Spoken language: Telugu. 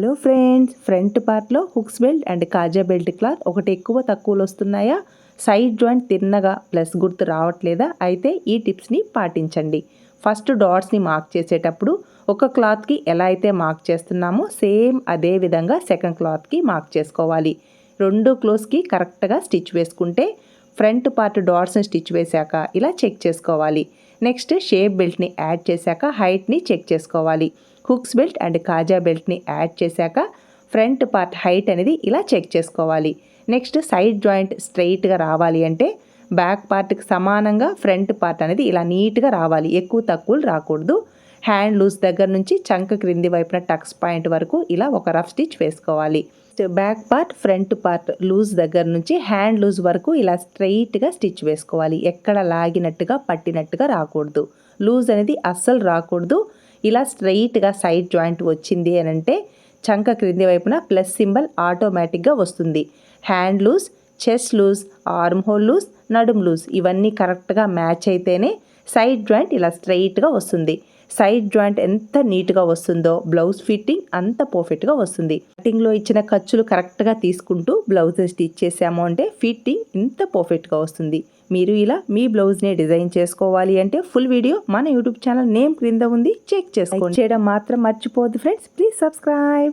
హలో ఫ్రెండ్స్, ఫ్రంట్ పార్ట్లో హుక్స్ బెల్ట్ అండ్ కాజా బెల్ట్ క్లాత్ ఒకటి ఎక్కువ తక్కువలు వస్తున్నాయా? సైడ్ జాయింట్ తిన్నగా ప్లస్ గుర్తు రావట్లేదా? అయితే ఈ టిప్స్ని పాటించండి. ఫస్ట్ డాట్స్ని మార్క్ చేసేటప్పుడు ఒక క్లాత్కి ఎలా అయితే మార్క్ చేస్తున్నామో సేమ్ అదే విధంగా సెకండ్ క్లాత్కి మార్క్ చేసుకోవాలి. రెండు క్లోజ్కి కరెక్ట్గా స్టిచ్ వేసుకుంటే ఫ్రంట్ పార్ట్ డాట్స్ని స్టిచ్ వేశాక ఇలా చెక్ చేసుకోవాలి. నెక్స్ట్ షేప్ బెల్ట్ని యాడ్ చేశాక హైట్ని చెక్ చేసుకోవాలి. హుక్స్ బెల్ట్ అండ్ కాజా బెల్ట్ని యాడ్ చేశాక ఫ్రంట్ పార్ట్ హైట్ అనేది ఇలా చెక్ చేసుకోవాలి. నెక్స్ట్ సైడ్ జాయింట్ స్ట్రైట్గా రావాలి అంటే బ్యాక్ పార్ట్కి సమానంగా ఫ్రంట్ పార్ట్ అనేది ఇలా నీట్గా రావాలి, ఎక్కువ తక్కువలు రాకూడదు. హ్యాండ్ లూజ్ దగ్గర నుంచి చంక క్రింది వైపున టక్స్ పాయింట్ వరకు ఇలా ఒక రఫ్ స్టిచ్ వేసుకోవాలి. Back part front part loose దగ్గర నుంచి హ్యాండ్ లూజ్ వరకు ఇలా స్ట్రైట్గా స్టిచ్ వేసుకోవాలి. ఎక్కడ లాగినట్టుగా పట్టినట్టుగా రాకూడదు, లూజ్ అనేది అస్సలు రాకూడదు. ఇలా స్ట్రైట్గా సైడ్ జాయింట్ వచ్చింది అని అంటే చంక క్రింది వైపున ప్లస్ సింబల్ ఆటోమేటిక్గా వస్తుంది. Hand loose, chest loose, arm hole loose, నడుము లూజ్ ఇవన్నీ కరెక్ట్గా మ్యాచ్ అయితేనే సైడ్ జాయింట్ ఇలా స్ట్రైట్గా వస్తుంది. సైడ్ జాయింట్ ఎంత నీట్గా వస్తుందో బ్లౌజ్ ఫిట్టింగ్ అంత పర్ఫెక్ట్గా వస్తుంది. కటింగ్లో ఇచ్చిన ఖర్చులు కరెక్ట్గా తీసుకుంటూ బ్లౌజ్ స్టిచ్ చేసాము అంటే ఫిట్టింగ్ ఇంత పర్ఫెక్ట్గా వస్తుంది. మీరు ఇలా మీ బ్లౌజ్ని డిజైన్ చేసుకోవాలి అంటే ఫుల్ వీడియో మన యూట్యూబ్ ఛానల్ నేమ్ క్రింద ఉంది, చెక్ చేసుకోండి. చేయడం మాత్రం మర్చిపోవద్దు ఫ్రెండ్స్. Please subscribe.